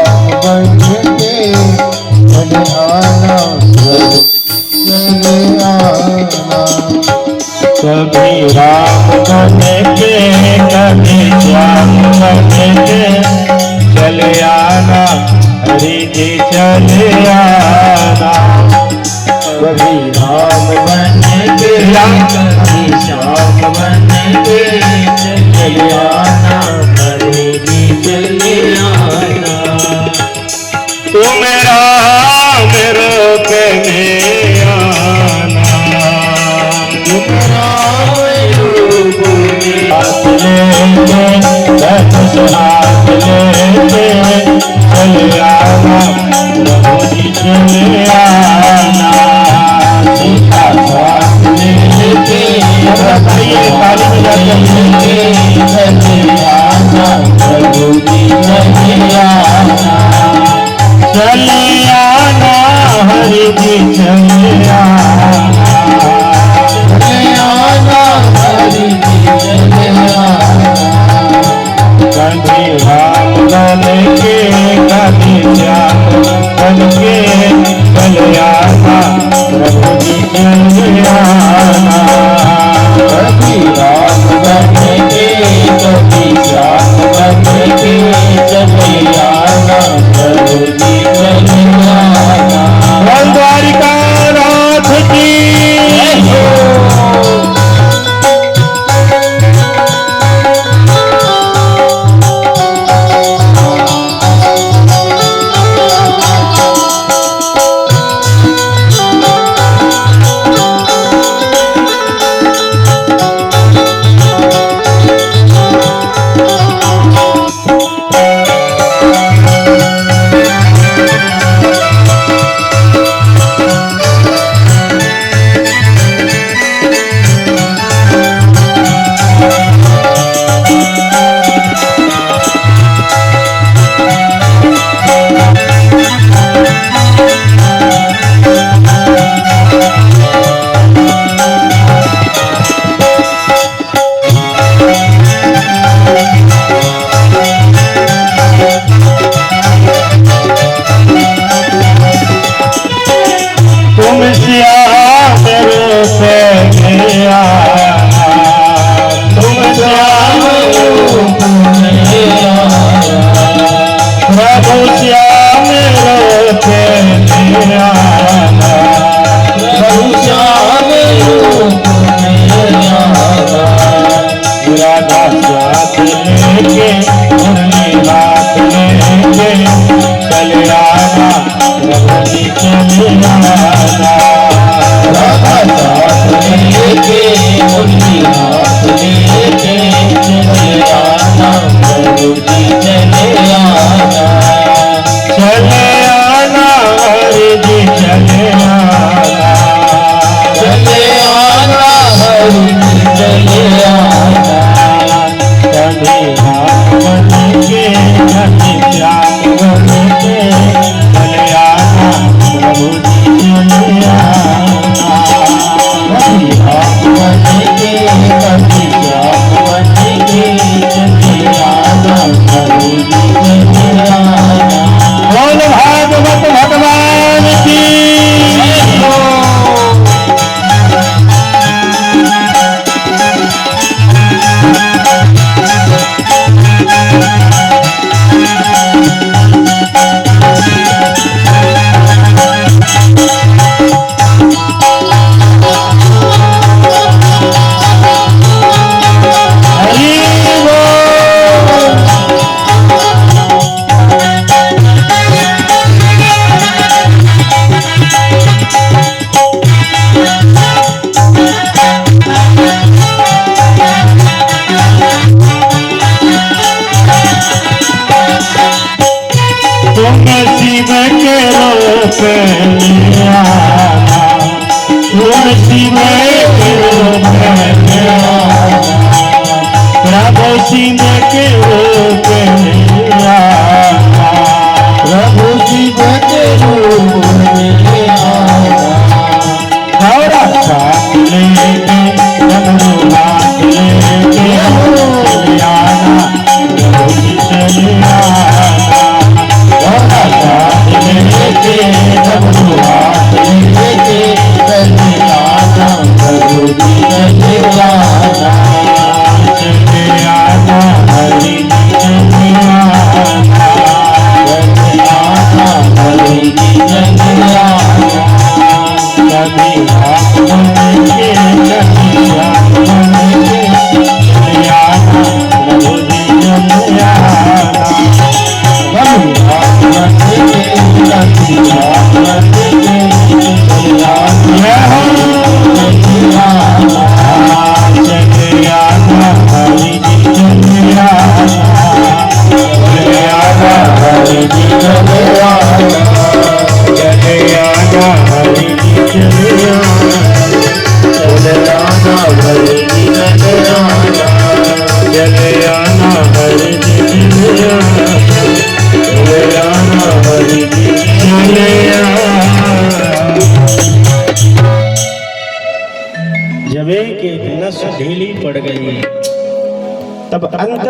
राम बन के चले आना, चले आना। कभी राम बन के कभी श्याम बन के चले आना, हरि जी चले आना। कभी राम बन के कभी श्याम बन के चले आना, हरि जी चले आना। तुम राम रूप में आना, तुम राम रूप में हाथ लेके धनुष हाथ लेके चले आना, प्रभु जी चले आना। सीता साथ लेके बताइए ताली बजाते चले आना, प्रभु जी चले आना। चले आना, हरि जी चले आना। चले आना, हरि जी चले आना। कभी राम बन के कभी श्याम बन के चले आना, प्रभु जी चले आना। कभी राम बन के कभी श्याम बन के चले आना, प्रभु जी चले आना। द्वारिका नाथ की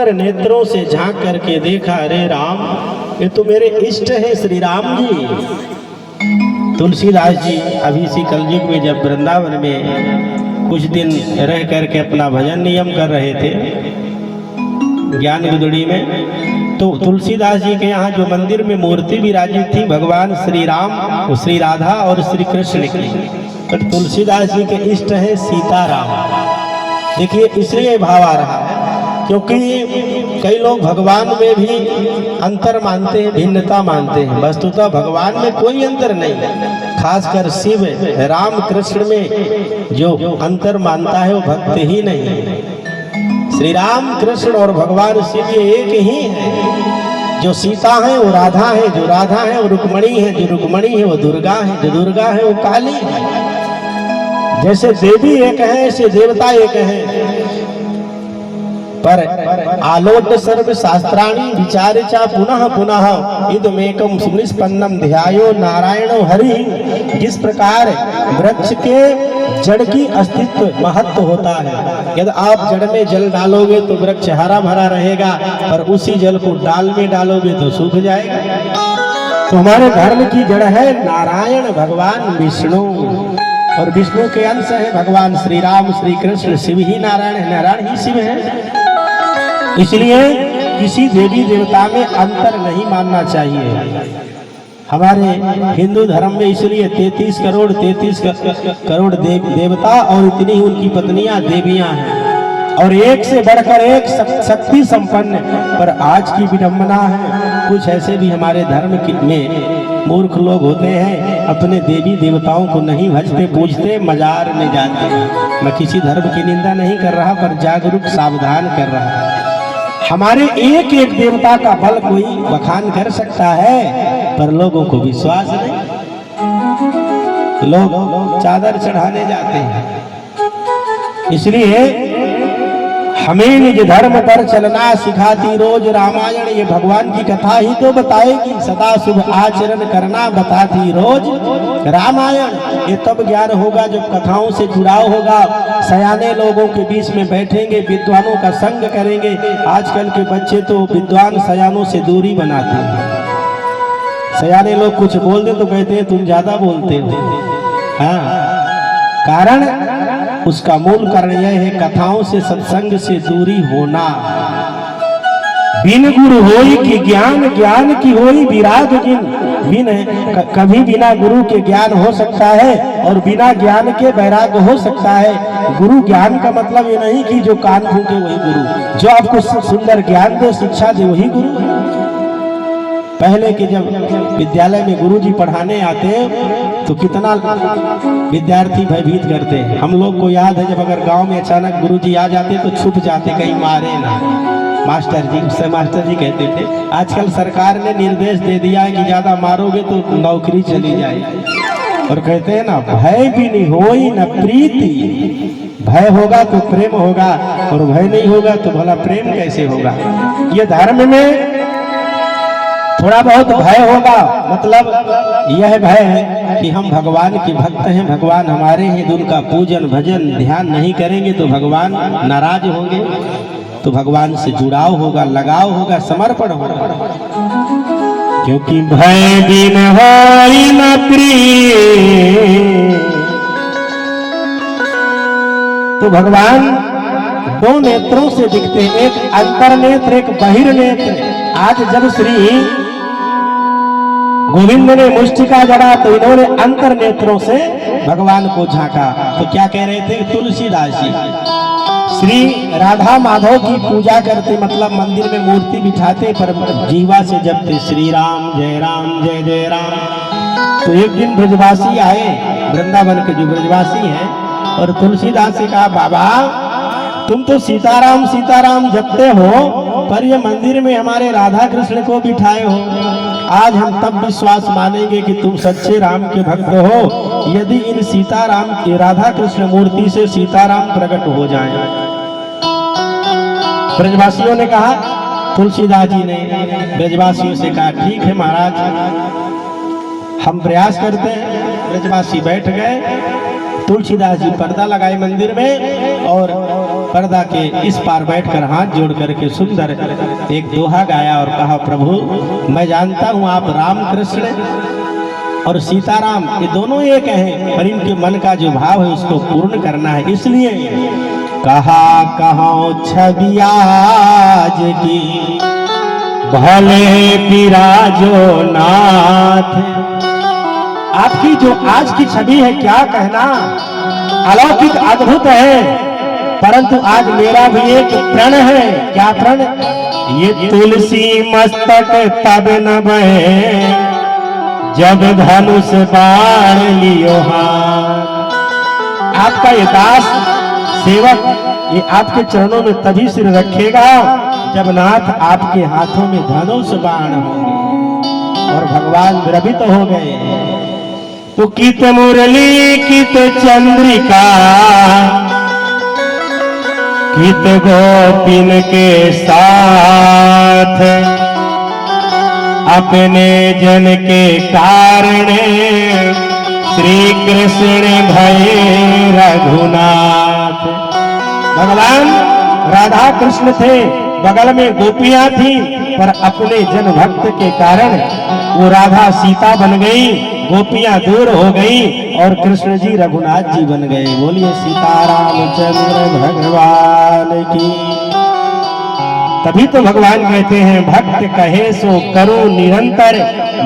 अंतर नेत्रों से झांक करके देखा, अरे राम, ये तो मेरे इष्ट हैं श्री राम जी। तुलसीदास जी अभी इसी कलयुग में जब वृंदावन में कुछ दिन रह करके अपना भजन नियम कर रहे थे ज्ञान गुदड़ी में, तो तुलसीदास जी के यहाँ जो मंदिर में मूर्ति विराजित थी भगवान श्री राम, श्री राधा और श्री कृष्ण की, पर तुलसीदास जी के इष्ट है सीताराम। देखिए इसलिए भाव आ रहा है क्योंकि कई लोग भगवान में भी अंतर मानते हैं, भिन्नता मानते हैं। वस्तुतः भगवान में कोई अंतर नहीं, खासकर शिव राम कृष्ण में जो अंतर मानता है वो भक्त ही नहीं है। श्री राम कृष्ण और भगवान शिव ये एक ही है। जो सीता है वो राधा है, जो राधा है वो रुक्मणी है, जो रुक्मणी है वो दुर्गा है, जो दुर्गा है वो काली है। जैसे देवी एक है ऐसे देवता एक है। पर आलोट सर्व शास्त्राणि विचारिचा पुनः पुनः इदमेकम सुनिष्पन्नम ध्यायो नारायणो हरि। जिस प्रकार वृक्ष के जड़ की अस्तित्व महत्व होता है, यदि आप जड़ में जल डालोगे तो वृक्ष हरा भरा रहेगा, पर उसी जल को डाल में डालोगे तो सूख जाएगा। तो हमारे धर्म की जड़ है नारायण भगवान विष्णु, और विष्णु के अंश है भगवान श्री राम श्री कृष्ण। शिव ही नारायण है, नारायण ही शिव है। इसलिए किसी देवी देवता में अंतर नहीं मानना चाहिए। हमारे हिंदू धर्म में इसलिए 33 करोड़ देवता और इतनी उनकी पत्नियां देवियां हैं, और एक से बढ़कर एक शक्ति संपन्न। पर आज की विडंबना है, कुछ ऐसे भी हमारे धर्म में मूर्ख लोग होते हैं, अपने देवी देवताओं को नहीं भजते पूजते, मजार में जाते हैं। मैं किसी धर्म की निंदा नहीं कर रहा, पर जागरूक सावधान कर रहा। हमारे एक एक देवता का बल कोई बखान कर सकता है, पर लोगों को विश्वास नहीं। लोग चादर चढ़ाने जाते हैं। इसलिए हमें निज धर्म पर चलना सिखाती रोज रामायण। ये भगवान की कथा ही तो बताएगी, सदा शुभ आचरण करना बताती रोज रामायण। ये तब ज्ञान होगा जब कथाओं से जुड़ाव होगा, सयाने लोगों के बीच में बैठेंगे, विद्वानों का संग करेंगे। आजकल के बच्चे तो विद्वान सयानों से दूरी बनाते हैं। सयाने लोग कुछ बोल दे तो कहते हैं तुम ज्यादा बोलते हो। हाँ, कारण उसका मूल कारण यह है कथाओं से सत्संग से दूरी होना। बिन गुरु होई कि ज्ञान, ज्ञान की होई विराग जिन। कभी बिना गुरु के ज्ञान हो सकता है और बिना ज्ञान के वैराग हो सकता है। गुरु ज्ञान का मतलब ये नहीं कि जो कान फूके वही गुरु, जो आपको सुंदर ज्ञान दे, शिक्षा दे, वही गुरु। पहले के जब विद्यालय में गुरुजी पढ़ाने आते तो कितना विद्यार्थी भयभीत करते हैं। हम लोग को याद है जब अगर गांव में अचानक गुरुजी आ जाते तो छुप जाते, कहीं मारे ना। मास्टर जी, उससे मास्टर जी कहते थे। आजकल सरकार ने निर्देश दे दिया है कि ज्यादा मारोगे तो नौकरी चली जाएगी। और कहते हैं ना, भय भी नहीं होई न प्रीति। भय होगा तो प्रेम होगा, और भय नहीं होगा तो भला प्रेम कैसे होगा। ये धर्म में थोड़ा बहुत भय होगा, मतलब यह भय है कि हम भगवान के भक्त हैं, भगवान हमारे हैं, तो उनका पूजन भजन ध्यान नहीं करेंगे तो भगवान नाराज होंगे। तो भगवान से जुड़ाव होगा, लगाव होगा, समर्पण होगा। क्योंकि भय बिन होई न प्रिय। तो भगवान दो नेत्रों से दिखते हैं, एक अंतर नेत्र, एक बहिर नेत्र। आज जब श्री गोविंद ने मुष्टिका जड़ा तो इन्होंने अंतर नेत्रों से भगवान को झांका। तो क्या कह रहे थे तुलसीदास जी, श्री राधा माधव की पूजा करते, मतलब मंदिर में मूर्ति बिठाते, पर जीवा से जपते श्री राम जय जय राम। तो एक दिन ब्रजवासी आए, वृंदावन के जो ब्रजवासी हैं, और तुलसीदास से कहा, बाबा तुम तो सीताराम सीताराम जपते हो, पर ये मंदिर में हमारे राधा कृष्ण को बिठाए हो। आज हम तब विश्वास मानेंगे कि तुम सच्चे राम के भक्त हो यदि इन सीताराम की राधा कृष्ण मूर्ति से सीताराम प्रकट हो जाएं। ब्रजवासियों ने कहा, तुलसीदास जी ने ब्रजवासियों से कहा, ठीक है महाराज, हम प्रयास करते हैं। ब्रजवासी बैठ गए। तुलसीदास जी पर्दा लगाए मंदिर में और पर्दा के इस पार बैठकर हाथ जोड़ करके सुंदर एक दोहा गाया और कहा, प्रभु मैं जानता हूँ आप राम कृष्ण और सीताराम ये दोनों एक हैं, पर इनके मन का जो भाव है उसको पूर्ण करना है। इसलिए कहा कहाँ छवि आज की भले विराजो नाथ। आपकी जो आज की छवि है क्या कहना, अलौकिक अद्भुत है, परंतु आज मेरा भी एक प्रण है। क्या प्रण? ये तुलसी मस्तक तब न बहे जब धनुष बाण लियो हाथ। आपका ये दास सेवक ये आपके चरणों में तभी सिर रखेगा जब नाथ आपके हाथों में धनुष बाण होंगे। और भगवान विरभित हो गए। तो कित मुरली कित चंद्रिका कित गोपिन के साथ, अपने जन के कारण श्री कृष्ण भये रघुनाथ। भगवान राधा कृष्ण थे, बगल में गोपियां थी, पर अपने जन भक्त के कारण वो राधा सीता बन गई, गोपियां दूर हो गई और कृष्ण जी रघुनाथ जी बन गए। बोलिए सीतारामचंद्र भगवान की। तभी तो भगवान कहते हैं, भक्त कहे सो करो निरंतर,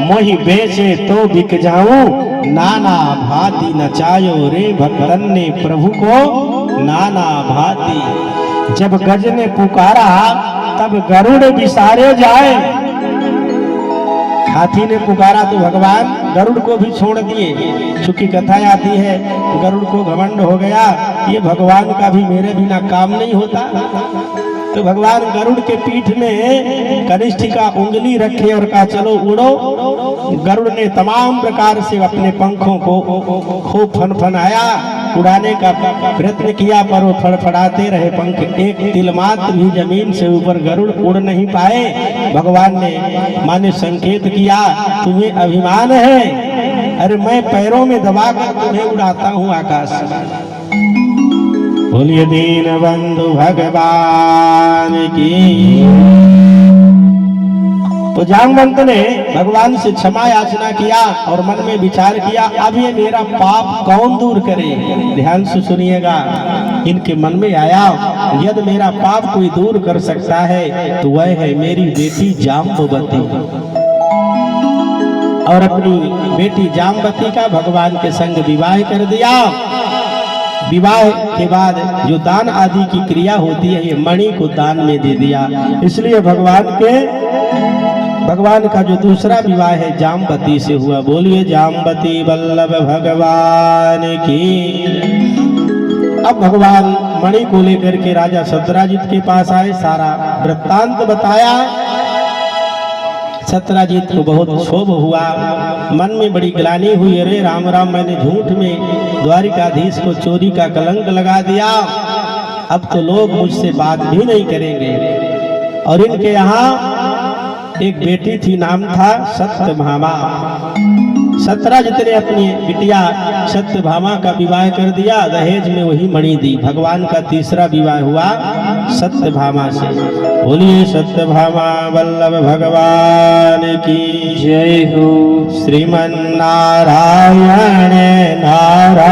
मोहि बेचे तो बिक जाऊं। नाना भांति नचायो रे भक्तन ने प्रभु को नाना भांति। जब गज ने पुकारा तब गरुड़ विसारे जाए। हाथी ने पुकारा तो भगवान गरुड़ को भी छोड़ दिए। चूंकि कथा आती है गरुड़ को घमंड हो गया, ये भगवान का भी मेरे बिना काम नहीं होता। तो भगवान गरुड़ के पीठ में कनिष्ठिका उंगली रखे और कहा चलो उड़ो। गरुड़ ने तमाम प्रकार से अपने पंखों को खूब फनफनाया, उड़ाने का प्रयत्न किया, पर वो फड़फड़ाते रहे पंख, एक तिल मात्र भी जमीन से ऊपर गरुड़ उड़ नहीं पाए। भगवान ने माने संकेत किया, तुम्हें अभिमान है, अरे मैं पैरों में दबाकर तुम्हें उड़ाता हूँ आकाश। बोलिए दीन बंधु भगवान की। तो जामवंत ने भगवान से क्षमा याचना किया और मन में विचार किया, अब ये मेरा पाप कौन दूर करे। ध्यान से सुनिएगा, इनके मन में आया यदि मेरा पाप कोई दूर कर सकता है तो वह है मेरी बेटी जाम्बवती। और अपनी बेटी जाम्बवती का भगवान के संग विवाह कर दिया। विवाह के बाद जो दान आदि की क्रिया होती है ये मणि को दान में दे दिया। इसलिए भगवान का जो दूसरा विवाह है जाम्बवती से हुआ। बोलिए जाम्बवती वल्लभ भगवान की। अब भगवान मणि को लेकर के राजा सत्यराजित के पास आए, सारा वृत्तांत बताया। सत्यराजित को बहुत क्षोभ हुआ, मन में बड़ी ग्लानि हुई, अरे राम राम मैंने झूठ में द्वारिकाधीश को चोरी का कलंक लगा दिया, अब तो लोग मुझसे बात भी नहीं करेंगे। और इनके यहाँ एक बेटी थी, नाम था सत्यभामा। सत्यराजित ने अपनी बिटिया सत्यभामा का विवाह कर दिया, दहेज में वही मणि दी। भगवान का तीसरा विवाह हुआ सत्यभामा से। बोलिए सत्यभामा वल्लभ भगवान की जय हो। श्रीमन नारायण नारायण